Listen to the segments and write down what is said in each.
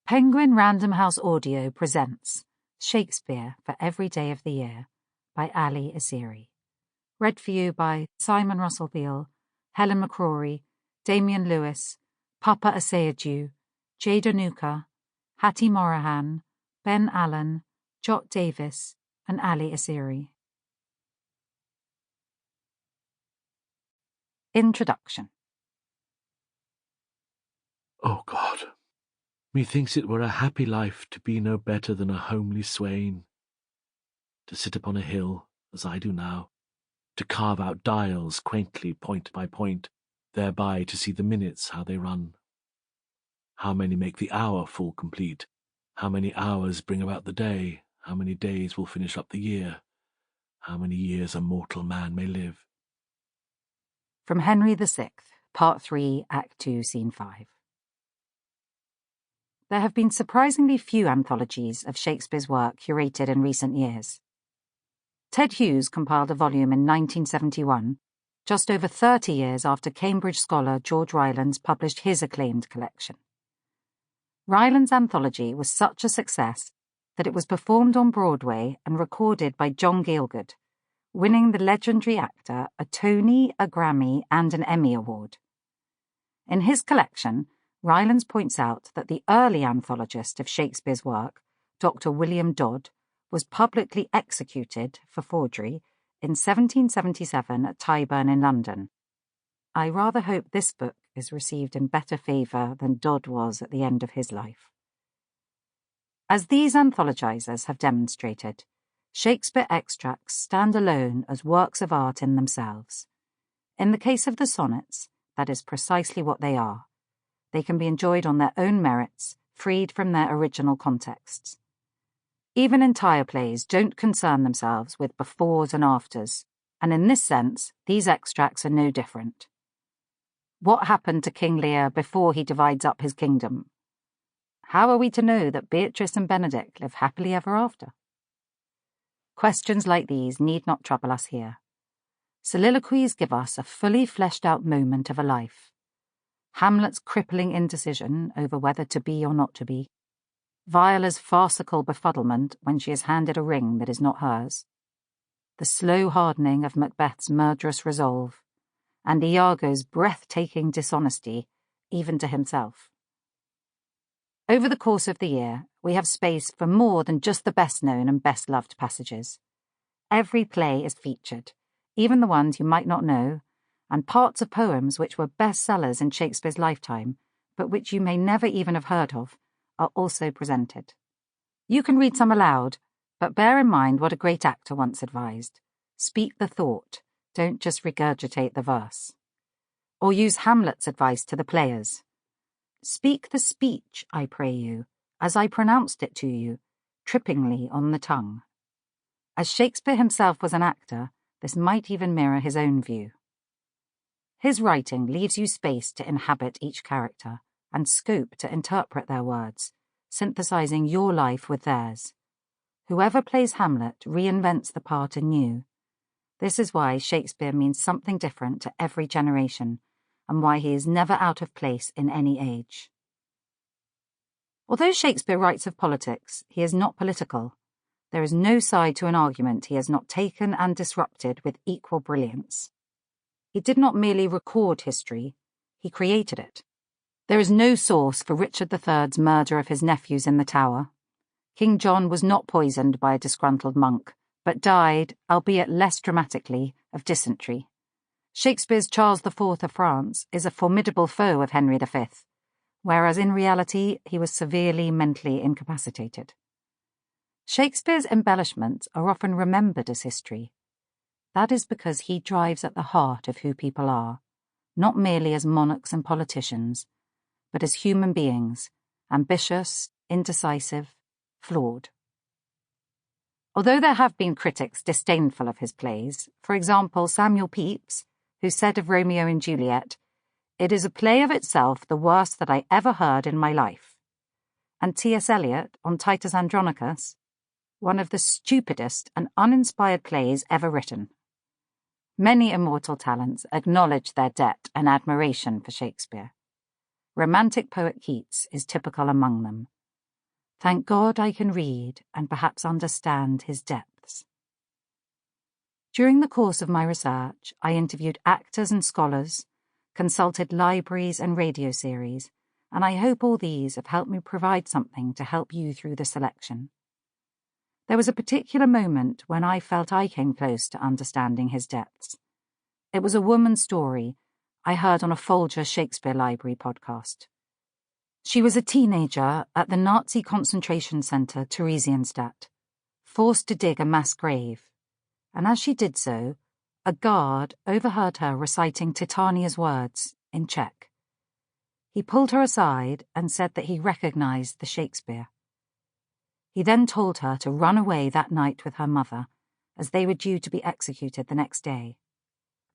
Penguin Random House Audio presents Shakespeare for Every Day of the Year by Allie Esiri. Read for you by Simon Russell Beale, Helen Mccrory, Damian Lewis, Paapa Essiedu, Jade Anouka, Hattie Morahan, Ben Allen, Davies, and Allie Esiri. Introduction. O God, methinks it were a happy life to be no better than a homely swain, to sit upon a hill, as I do now, to carve out dials quaintly point by point, thereby to see the minutes how they run. How many make the hour full complete? How many hours bring about the day? How many days will finish up the year? How many years a mortal man may live? From Henry VI, Part 3, Act 2, Scene 5. There have been surprisingly few anthologies of Shakespeare's work curated in recent years. Ted Hughes compiled a volume in 1971, just over 30 years after Cambridge scholar George Rylands published his acclaimed collection. Rylands' anthology was such a success that it was performed on Broadway and recorded by John Gielgud, winning the legendary actor a Tony, a Grammy, and an Emmy Award. In his collection, Rylands points out that the early anthologist of Shakespeare's work, Dr. William Dodd, was publicly executed for forgery in 1777 at Tyburn in London. I rather hope this book is received in better favour than Dodd was at the end of his life. As these anthologizers have demonstrated, Shakespeare extracts stand alone as works of art in themselves. In the case of the sonnets, that is precisely what they are. They can be enjoyed on their own merits, freed from their original contexts. Even entire plays don't concern themselves with befores and afters, and in this sense, these extracts are no different. What happened to King Lear before he divides up his kingdom? How are we to know that Beatrice and Benedict live happily ever after? Questions like these need not trouble us here. Soliloquies give us a fully fleshed-out moment of a life. Hamlet's crippling indecision over whether to be or not to be, Viola's farcical befuddlement when she is handed a ring that is not hers, the slow hardening of Macbeth's murderous resolve, and Iago's breathtaking dishonesty, even to himself. Over the course of the year, we have space for more than just the best-known and best-loved passages. Every play is featured, even the ones you might not know, and parts of poems which were bestsellers in Shakespeare's lifetime, but which you may never even have heard of, are also presented. You can read some aloud, but bear in mind what a great actor once advised. Speak the thought, don't just regurgitate the verse. Or use Hamlet's advice to the players. Speak the speech, I pray you, as I pronounced it to you, trippingly on the tongue. As Shakespeare himself was an actor, this might even mirror his own view. His writing leaves you space to inhabit each character and scope to interpret their words, synthesizing your life with theirs. Whoever plays Hamlet reinvents the part anew. This is why Shakespeare means something different to every generation, and why he is never out of place in any age. Although Shakespeare writes of politics, he is not political. There is no side to an argument he has not taken and disrupted with equal brilliance. He did not merely record history, he created it. There is no source for Richard III's murder of his nephews in the Tower. King John was not poisoned by a disgruntled monk, but died, albeit less dramatically, of dysentery. Shakespeare's Charles IV of France is a formidable foe of Henry V, whereas in reality he was severely mentally incapacitated. Shakespeare's embellishments are often remembered as history. That is because he drives at the heart of who people are, not merely as monarchs and politicians, but as human beings, ambitious, indecisive, flawed. Although there have been critics disdainful of his plays, for example Samuel Pepys, who said of Romeo and Juliet, "It is a play of itself the worst that I ever heard in my life," and T.S. Eliot on Titus Andronicus, one of the stupidest and uninspired plays ever written. Many immortal talents acknowledge their debt and admiration for Shakespeare. Romantic poet Keats is typical among them, Thank God I can read and perhaps understand his depths. During the course of my research, I interviewed actors and scholars, consulted libraries and radio series, and I hope all these have helped me provide something to help you through the selection. There was a particular moment when I felt I came close to understanding his depths. It was a woman's story I heard on a Folger Shakespeare Library podcast. She was a teenager at the Nazi concentration centre Theresienstadt, forced to dig a mass grave, and as she did so, a guard overheard her reciting Titania's words in Czech. He pulled her aside and said that he recognised the Shakespeare. He then told her to run away that night with her mother, as they were due to be executed the next day.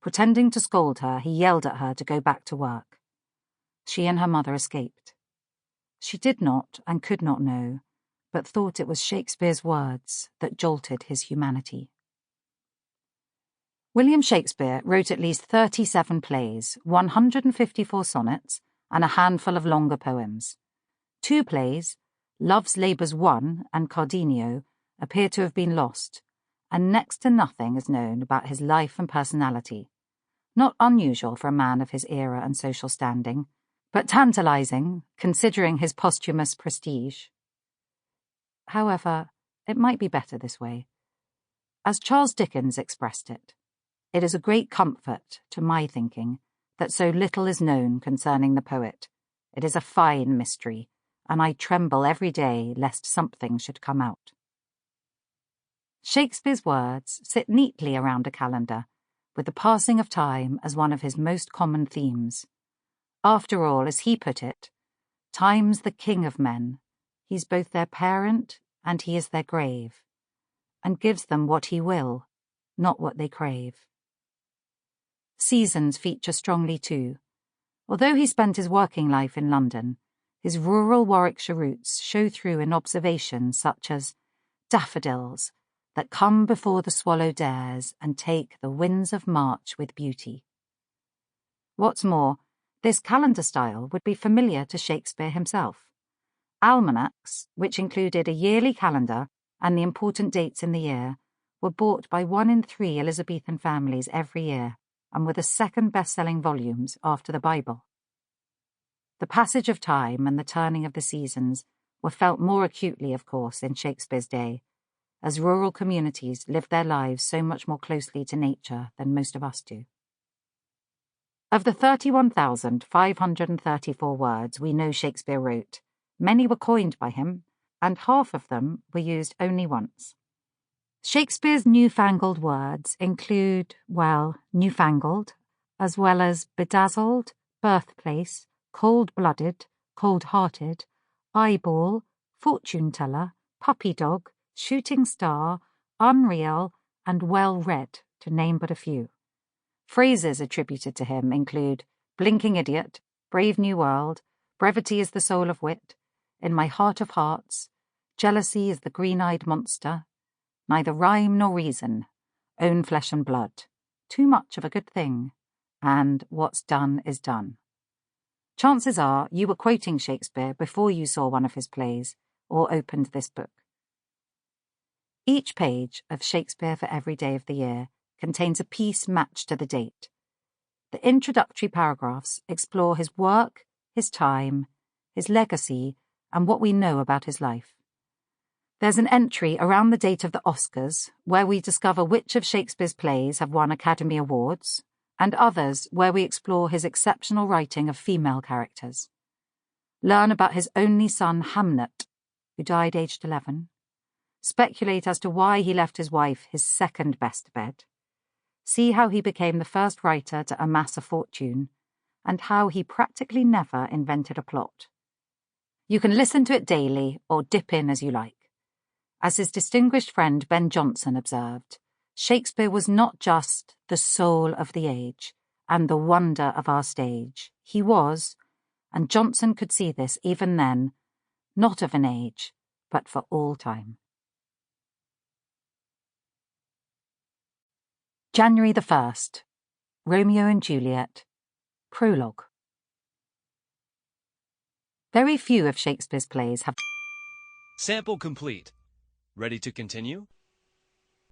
Pretending to scold her, he yelled at her to go back to work. She and her mother escaped. She did not and could not know, but thought it was Shakespeare's words that jolted his humanity. William Shakespeare wrote at least 37 plays, 154 sonnets, and a handful of longer poems. 2 plays, Love's Labours 1 and Cardenio, appear to have been lost, and next to nothing is known about his life and personality. Not unusual for a man of his era and social standing, but tantalising, considering his posthumous prestige. However, it might be better this way. As Charles Dickens expressed it, it is a great comfort, to my thinking, that so little is known concerning the poet. It is a fine mystery, and I tremble every day lest something should come out. Shakespeare's words sit neatly around a calendar, with the passing of time as one of his most common themes. After all, as he put it, time's the king of men. He's both their parent and he is their grave, and gives them what he will, not what they crave. Seasons feature strongly too. Although he spent his working life in London, his rural Warwickshire roots show through in observations such as daffodils that come before the swallow dares and take the winds of March with beauty. What's more, this calendar style would be familiar to Shakespeare himself. Almanacs, which included a yearly calendar and the important dates in the year, were bought by 1 in 3 Elizabethan families every year, and were the second best-selling volumes after the Bible. The passage of time and the turning of the seasons were felt more acutely, of course, in Shakespeare's day, as rural communities lived their lives so much more closely to nature than most of us do. Of the 31,534 words we know Shakespeare wrote, many were coined by him, and half of them were used only once. Shakespeare's newfangled words include, newfangled, as well as bedazzled, birthplace, cold-blooded, cold-hearted, eyeball, fortune-teller, puppy-dog, shooting star, unreal, and well-read, to name but a few. Phrases attributed to him include blinking idiot, brave new world, brevity is the soul of wit, in my heart of hearts, jealousy is the green-eyed monster, neither rhyme nor reason, own flesh and blood, too much of a good thing, and what's done is done. Chances are you were quoting Shakespeare before you saw one of his plays or opened this book. Each page of Shakespeare for every day of the year contains a piece matched to the date. The introductory paragraphs explore his work, his time, his legacy, and what we know about his life. There's an entry around the date of the Oscars where we discover which of Shakespeare's plays have won Academy Awards, and others where we explore his exceptional writing of female characters. Learn about his only son Hamlet, who died aged 11. Speculate as to why he left his wife his second best bed. See how he became the first writer to amass a fortune, and how he practically never invented a plot. You can listen to it daily or dip in as you like. As his distinguished friend Ben Jonson observed, Shakespeare was not just the soul of the age and the wonder of our stage. He was, and Jonson could see this even then, not of an age, but for all time. January the 1st, Romeo and Juliet, Prologue. Very few of Shakespeare's plays have Sample complete. Ready to continue?